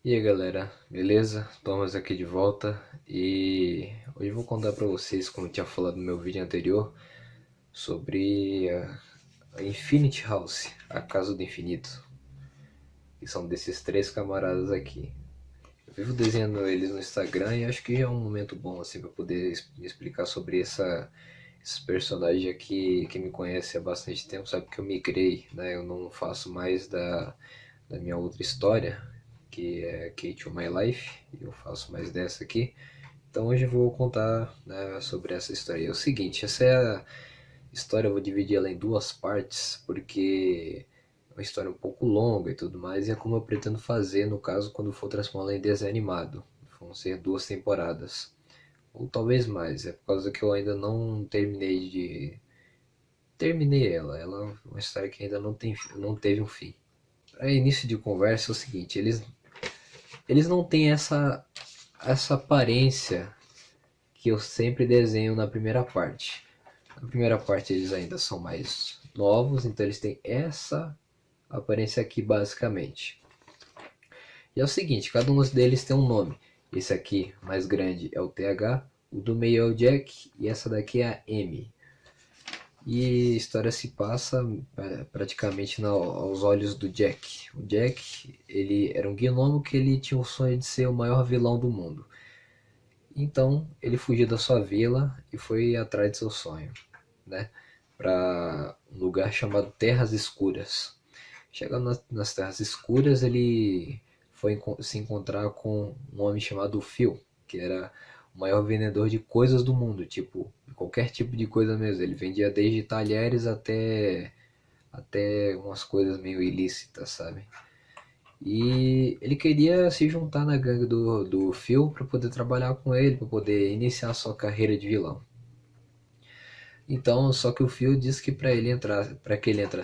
E aí galera, beleza? Thomas aqui de volta e hoje eu vou contar pra vocês, como eu tinha falado no meu vídeo anterior, sobre a Infinity House, a Casa do Infinito, que são desses três camaradas aqui. Eu vivo desenhando eles no Instagram e acho que é um momento bom assim para poder explicar sobre esses personagens aqui. Que me conhece há bastante tempo sabe que eu migrei, né? Eu não faço mais da minha outra história, que é Kate on My Life, e eu faço mais dessa aqui. Então hoje eu vou contar, né, sobre essa história. É o seguinte, essa é a história, eu vou dividir ela em duas partes, porque é uma história um pouco longa e tudo mais, e é como eu pretendo fazer no caso quando for transformá-la em desenho animado. Vão ser duas temporadas, ou talvez mais, é por causa que eu ainda não terminei de... Terminei ela é uma história que ainda não teve um fim. Para início de conversa é o seguinte, eles não têm essa aparência que eu sempre desenho na primeira parte. Na primeira parte eles ainda são mais novos, então eles têm essa aparência aqui basicamente. E é o seguinte, cada um deles tem um nome. Esse aqui, mais grande, é o TH, o do meio é o Jack e essa daqui é a M. E a história se passa praticamente aos olhos do Jack. O Jack, ele era um gnomo que ele tinha o sonho de ser o maior vilão do mundo. Então ele fugiu da sua vila e foi atrás de seu sonho, né? Para um lugar chamado Terras Escuras. Chegando nas Terras Escuras, ele foi se encontrar com um homem chamado Phil, que era o maior vendedor de coisas do mundo, tipo, qualquer tipo de coisa mesmo. Ele vendia desde talheres até umas coisas meio ilícitas, sabe? E ele queria se juntar na gangue do Phil para poder trabalhar com ele, para poder iniciar sua carreira de vilão. Então, só que o Phil disse que para que ele entrasse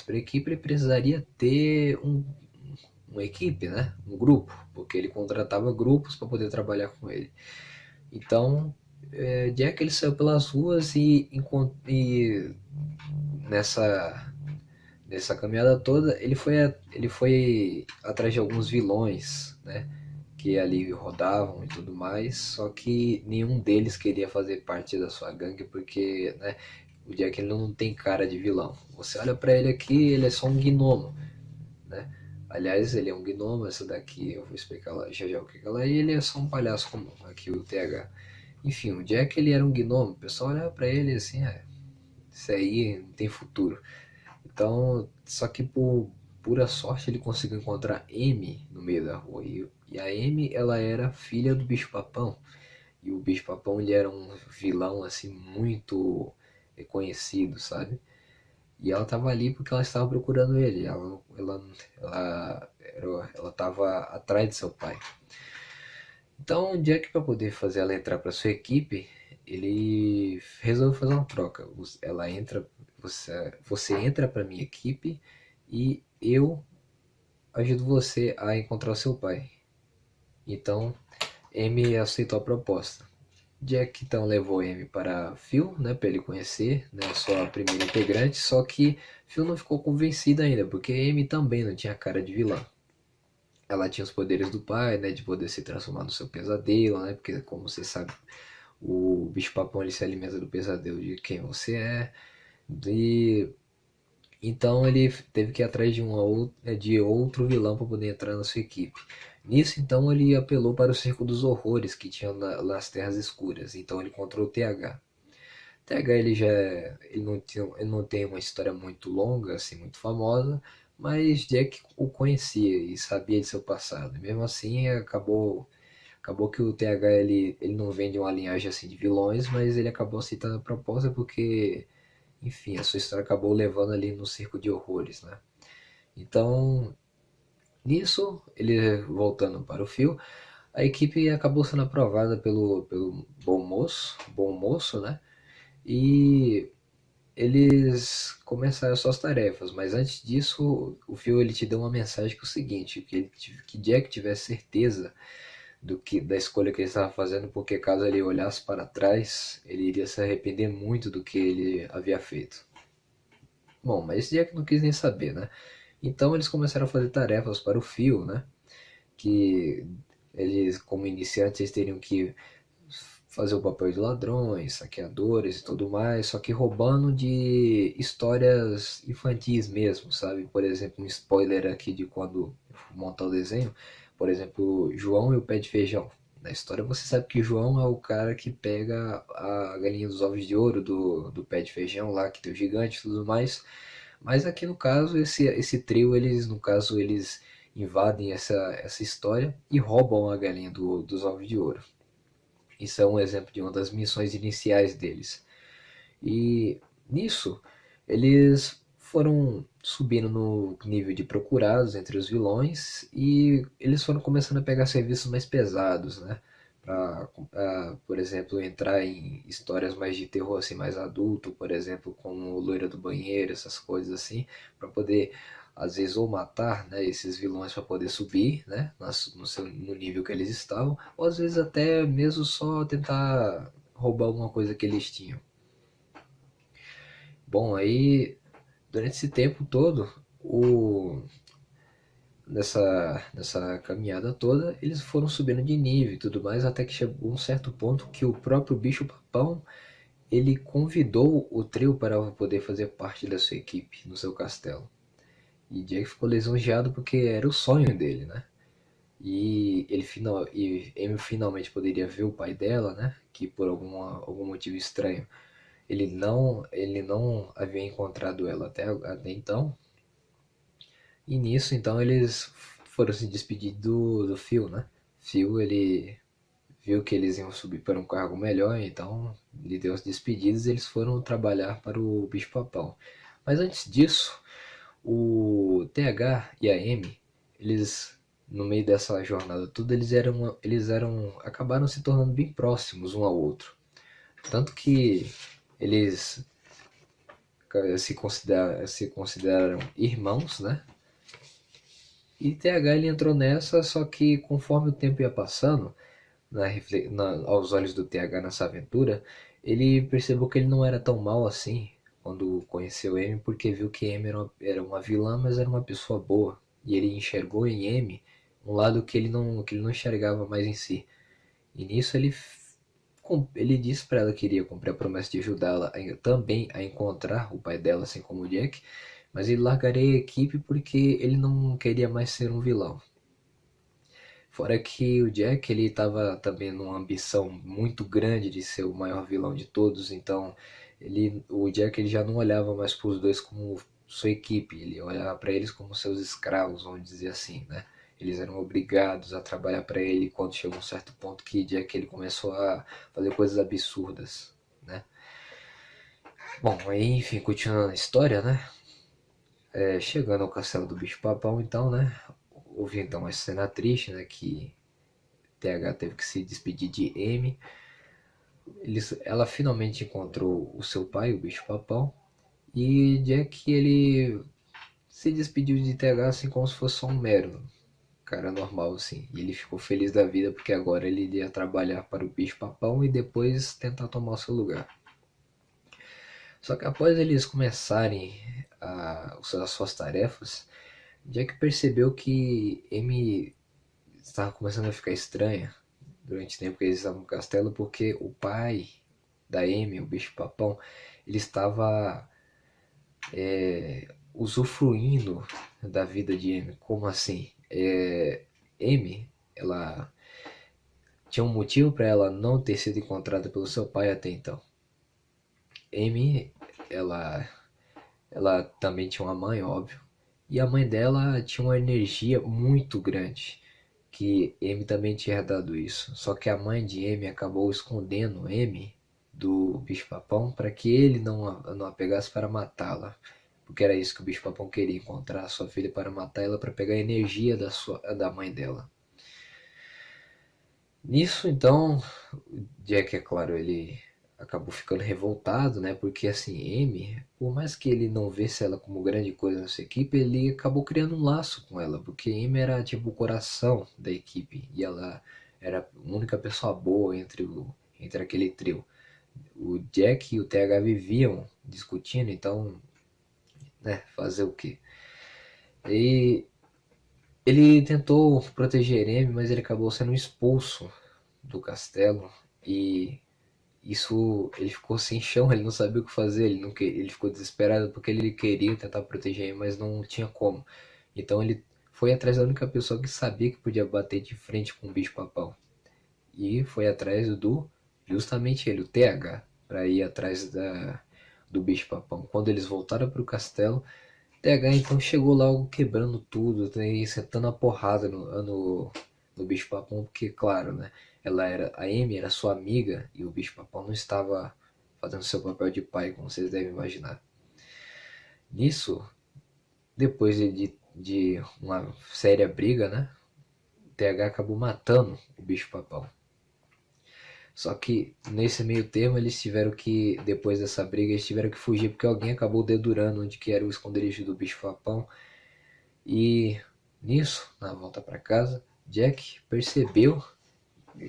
para a equipe, ele precisaria ter uma equipe, né? Um grupo, porque ele contratava grupos para poder trabalhar com ele. Então, Jack ele saiu pelas ruas e nessa caminhada toda ele foi atrás de alguns vilões, né? Que ali rodavam e tudo mais, só que nenhum deles queria fazer parte da sua gangue porque, né, o Jack ele não tem cara de vilão. Você olha pra ele aqui, ele é só um gnomo, né? Aliás, ele é um gnomo, essa daqui eu vou explicar lá já já o que ela é, e ele é só um palhaço comum, aqui o TH. Enfim, o Jack ele era um gnomo, o pessoal olhava pra ele assim, isso aí não tem futuro. Então, só que por pura sorte ele conseguiu encontrar M no meio da rua. E a Amy, ela era filha do bicho-papão. E o bicho-papão, ele era um vilão, assim, muito reconhecido, sabe? E ela tava ali porque ela estava procurando ele. Ela tava atrás de seu pai. Então, o Jack, para poder fazer ela entrar para sua equipe, ele resolveu fazer uma troca. Ela entra, você entra para minha equipe e eu ajudo você a encontrar o seu pai. Então, Amy aceitou a proposta. Jack então levou Amy para Phil, né, para ele conhecer, né, sua primeira integrante, só que Phil não ficou convencido ainda, porque Amy também não tinha cara de vilã. Ela tinha os poderes do pai, né, de poder se transformar no seu pesadelo, né, porque como você sabe, o bicho-papão ele se alimenta do pesadelo de quem você é. E então ele teve que ir atrás de outro vilão para poder entrar na sua equipe. Nisso, então, ele apelou para o Circo dos Horrores que tinha nas Terras Escuras. Então ele encontrou o TH. TH ele não tem uma história muito longa, assim, muito famosa, mas Jack o conhecia e sabia de seu passado. E mesmo assim, acabou que o TH ele não vem de uma linhagem assim de vilões, mas ele acabou aceitando a proposta porque, enfim, a sua história acabou levando ali no circo de horrores, né? Então, nisso, ele voltando para o fio, a equipe acabou sendo aprovada pelo bom moço, né? E eles começaram as suas tarefas, mas antes disso, o Phil ele te deu uma mensagem que é o seguinte, que Jack tivesse certeza da escolha que ele estava fazendo, porque caso ele olhasse para trás, ele iria se arrepender muito do que ele havia feito. Bom, mas esse Jack não quis nem saber, né? Então eles começaram a fazer tarefas para o Phil, né? Que Eles, como iniciantes, eles teriam que fazer o papel de ladrões, saqueadores e tudo mais, só que roubando de histórias infantis mesmo, sabe? Por exemplo, um spoiler aqui de quando eu montar o desenho, por exemplo, João e o pé de feijão. Na história você sabe que João é o cara que pega a galinha dos ovos de ouro do pé de feijão lá, que tem o gigante e tudo mais. Mas aqui no caso, esse trio, eles, no caso, eles invadem essa história e roubam a galinha dos ovos de ouro. Isso é um exemplo de uma das missões iniciais deles. E nisso, eles foram subindo no nível de procurados entre os vilões e eles foram começando a pegar serviços mais pesados, né? Pra, por exemplo, entrar em histórias mais de terror assim, mais adulto, por exemplo, como Loira do Banheiro, essas coisas assim, para poder às vezes ou matar, né, esses vilões para poder subir, né, no nível que eles estavam, ou às vezes até mesmo só tentar roubar alguma coisa que eles tinham. Bom, aí durante esse tempo todo, nessa caminhada toda, eles foram subindo de nível e tudo mais, até que chegou um certo ponto que o próprio bicho papão ele convidou o trio para poder fazer parte da sua equipe no seu castelo. E Jack ficou lisonjeado porque era o sonho dele, né? E Amy finalmente poderia ver o pai dela, né? Que por algum motivo estranho ele não havia encontrado ela até então. E nisso, então, eles foram se despedir do Phil, né? Phil, ele viu que eles iam subir para um cargo melhor, então ele deu as despedidas e eles foram trabalhar para o Bicho-Papão. Mas antes disso, o TH e a M, eles, no meio dessa jornada toda, acabaram se tornando bem próximos um ao outro. Tanto que eles se consideraram irmãos, né? E TH ele entrou nessa, só que conforme o tempo ia passando, aos olhos do TH nessa aventura, ele percebeu que ele não era tão mal assim quando conheceu Amy, porque viu que Amy era uma vilã, mas era uma pessoa boa. E ele enxergou em Amy um lado que ele não enxergava mais em si. E nisso ele disse para ela que iria cumprir a promessa de ajudá-la também a encontrar o pai dela, assim como o Jack, mas ele largaria a equipe porque ele não queria mais ser um vilão. Fora que o Jack ele estava também numa ambição muito grande de ser o maior vilão de todos, então o Jack ele já não olhava mais para os dois como sua equipe, ele olhava para eles como seus escravos, vamos dizer assim, né? Eles eram obrigados a trabalhar para ele quando chegou um certo ponto que Jack ele começou a fazer coisas absurdas, né? Bom, aí, enfim, continuando a história, né? Chegando ao castelo do bicho-papão, então, né? Houve então uma cena triste, né? Que TH teve que se despedir de M. Ela finalmente encontrou o seu pai, o bicho-papão, e Jack ele se despediu de TH assim como se fosse só um mero cara normal, assim. E ele ficou feliz da vida porque agora ele iria trabalhar para o bicho-papão e depois tentar tomar o seu lugar. Só que após eles começarem as suas tarefas, Jack percebeu que Amy estava começando a ficar estranha durante o tempo que eles estavam no castelo, porque o pai da Amy, o bicho-papão, ele estava usufruindo da vida de Amy. Como assim? Amy, ela tinha um motivo para ela não ter sido encontrada pelo seu pai até então. Amy, ela também tinha uma mãe, óbvio, e a mãe dela tinha uma energia muito grande, que Amy também tinha herdado isso. Só que a mãe de Amy acabou escondendo Amy do bicho-papão para que ele não a pegasse para matá-la. Porque era isso que o bicho-papão queria, encontrar a sua filha para matar ela, para pegar a energia da mãe dela. Nisso, então, Jack, é claro, ele acabou ficando revoltado, né? Porque assim, Amy, por mais que ele não visse ela como grande coisa nessa equipe, ele acabou criando um laço com ela, porque Amy era tipo o coração da equipe e ela era a única pessoa boa entre aquele trio. O Jack e o TH viviam discutindo, então, né, fazer o quê? E Ele tentou proteger Amy, mas ele acabou sendo expulso do castelo e isso, ele ficou sem chão, ele não sabia o que fazer, ele ficou desesperado porque ele queria tentar proteger, mas não tinha como. Então ele foi atrás da única pessoa que sabia que podia bater de frente com o bicho-papão. E foi atrás justamente ele, o TH, para ir atrás do bicho-papão. Quando eles voltaram para o castelo, TH então chegou logo quebrando tudo, e sentando a porrada no bicho-papão, porque, claro, né? A Amy era sua amiga e o bicho-papão não estava fazendo seu papel de pai, como vocês devem imaginar. Nisso, depois de uma séria briga, né? O TH acabou matando o bicho-papão. Só que nesse meio termo eles tiveram que, depois dessa briga, eles tiveram que fugir porque alguém acabou dedurando onde que era o esconderijo do bicho-papão. E nisso, na volta para casa, Jack percebeu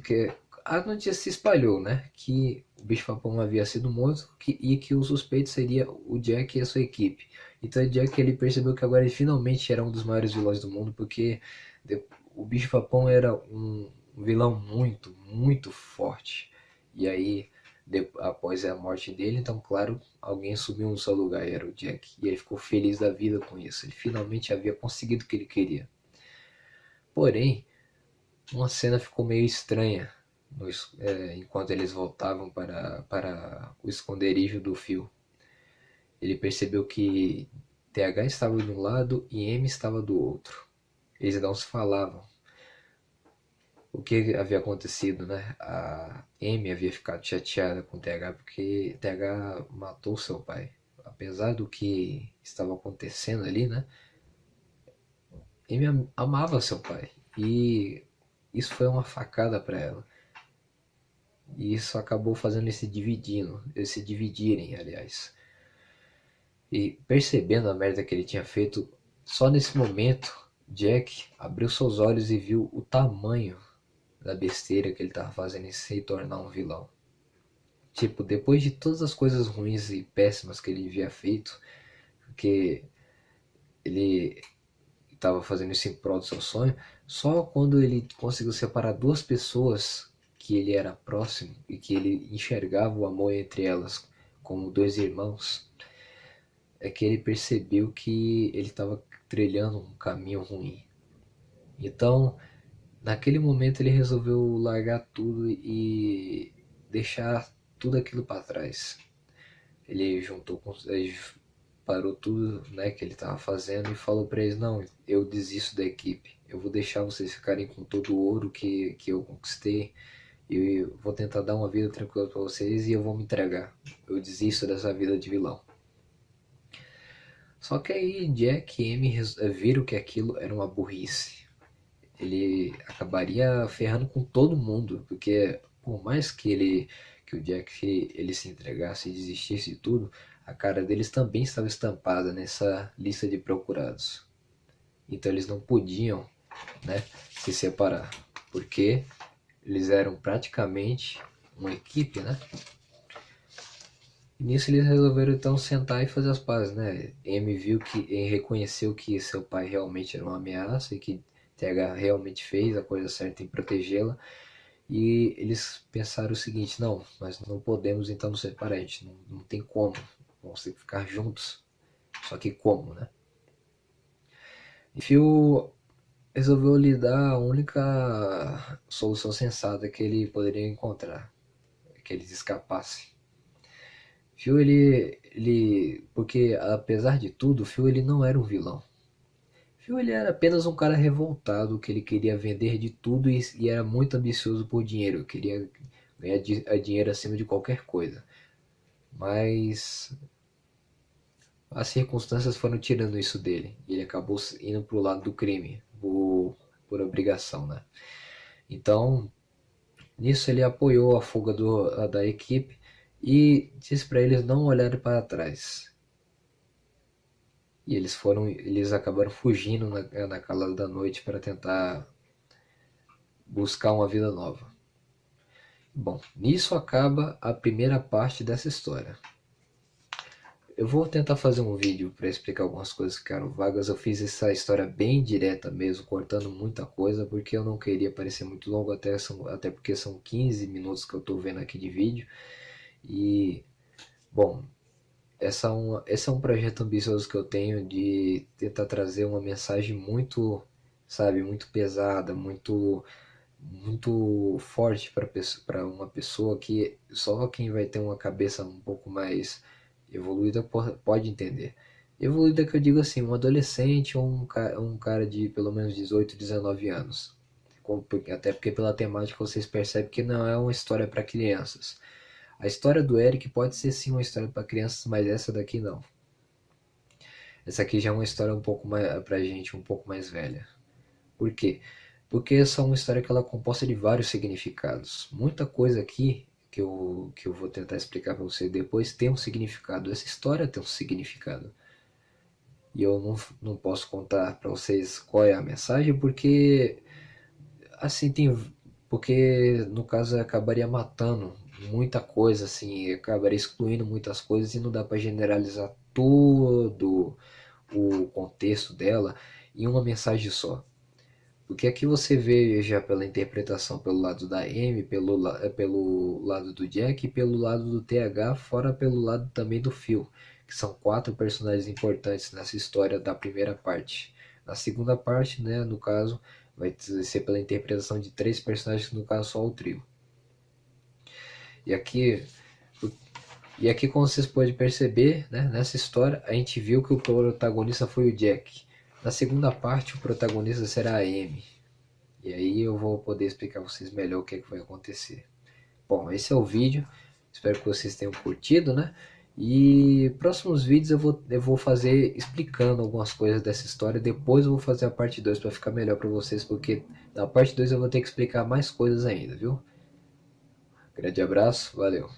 que a notícia se espalhou, né? Que o bicho-papão havia sido morto e que o suspeito seria o Jack e a sua equipe. Então Jack ele percebeu que agora ele finalmente era um dos maiores vilões do mundo, porque o bicho-papão era um vilão muito, muito forte. E aí, após a morte dele, então, claro, alguém subiu no seu lugar, era o Jack. E ele ficou feliz da vida com isso. Ele finalmente havia conseguido o que ele queria. Porém, uma cena ficou meio estranha enquanto eles voltavam para o esconderijo do Phil. Ele percebeu que TH estava de um lado e M estava do outro. Eles não se falavam. O que havia acontecido, né? A Amy havia ficado chateada com o TH porque TH matou seu pai. Apesar do que estava acontecendo ali, né? Amy amava seu pai e isso foi uma facada para ela. E isso acabou fazendo eles se dividirem, aliás. E percebendo a merda que ele tinha feito, só nesse momento, Jack abriu seus olhos e viu o tamanho da besteira que ele estava fazendo em se tornar um vilão. Tipo, depois de todas as coisas ruins e péssimas que ele havia feito, porque ele estava fazendo isso em prol do seu sonho, só quando ele conseguiu separar duas pessoas que ele era próximo e que ele enxergava o amor entre elas como dois irmãos, é que ele percebeu que ele estava trilhando um caminho ruim. Então, naquele momento ele resolveu largar tudo e deixar tudo aquilo para trás. Ele parou tudo, né, que ele estava fazendo e falou para eles: não, eu desisto da equipe. Eu vou deixar vocês ficarem com todo o ouro que eu conquistei. E eu vou tentar dar uma vida tranquila para vocês e eu vou me entregar. Eu desisto dessa vida de vilão. Só que aí Jack e Amy viram que aquilo era uma burrice. Ele acabaria ferrando com todo mundo, porque por mais que o Jack ele se entregasse e desistisse de tudo, a cara deles também estava estampada nessa lista de procurados. Então eles não podiam, né, se separar, porque eles eram praticamente uma equipe, né? E nisso eles resolveram então sentar e fazer as pazes, né? Amy reconheceu que seu pai realmente era uma ameaça e que TH realmente fez a coisa certa em protegê-la. E eles pensaram o seguinte: não, nós não podemos então nos separar, a gente não tem como, vamos ter que ficar juntos. Só que como, né? E Phil resolveu lhe dar a única solução sensata que ele poderia encontrar, que eles escapassem. Phil, porque apesar de tudo, Phil ele não era um vilão. Phil ele era apenas um cara revoltado que ele queria vender de tudo e era muito ambicioso por dinheiro, queria ganhar dinheiro acima de qualquer coisa. Mas as circunstâncias foram tirando isso dele e ele acabou indo pro lado do crime, por obrigação, né? Então, nisso ele apoiou a fuga da equipe e disse para eles não olharem para trás. E eles acabaram fugindo na calada da noite para tentar buscar uma vida nova. Bom, nisso acaba a primeira parte dessa história. Eu vou tentar fazer um vídeo para explicar algumas coisas que ficaram vagas. Eu fiz essa história bem direta mesmo, cortando muita coisa, porque eu não queria parecer muito longo, até porque são 15 minutos que eu estou vendo aqui de vídeo. E, bom, esse é um projeto ambicioso que eu tenho de tentar trazer uma mensagem muito, sabe, muito pesada, muito forte para uma pessoa que só quem vai ter uma cabeça um pouco mais evoluída pode entender. Evoluída que eu digo assim, um adolescente ou um cara de pelo menos 18, 19 anos. Até porque pela temática vocês percebem que não é uma história para crianças. A história do Eric pode ser sim uma história para crianças, mas essa daqui não. Essa aqui já é uma história um pouco mais pra gente, um pouco mais velha. Por quê? Porque essa é uma história que ela é composta de vários significados. Muita coisa aqui que eu vou tentar explicar para você depois tem um significado. Essa história tem um significado. E eu não posso contar para vocês qual é a mensagem, porque assim tem. Porque no caso eu acabaria matando muita coisa, assim, acabaria excluindo muitas coisas e não dá para generalizar todo o contexto dela em uma mensagem só. Porque aqui você vê já pela interpretação pelo lado da Amy, pelo lado do Jack e pelo lado do TH, fora pelo lado também do Phil, que são quatro personagens importantes nessa história da primeira parte. Na segunda parte, né, no caso, vai ser pela interpretação de três personagens, no caso só o trio. E aqui, e aqui como vocês podem perceber, né, nessa história, a gente viu que o protagonista foi o Jack. Na segunda parte, o protagonista será a Amy. E aí eu vou poder explicar para vocês melhor o que é que vai acontecer. Bom, esse é o vídeo. Espero que vocês tenham curtido, né? E próximos vídeos eu vou fazer explicando algumas coisas dessa história. Depois eu vou fazer a parte 2 para ficar melhor para vocês, porque na parte 2 eu vou ter que explicar mais coisas ainda, viu? Grande abraço, valeu!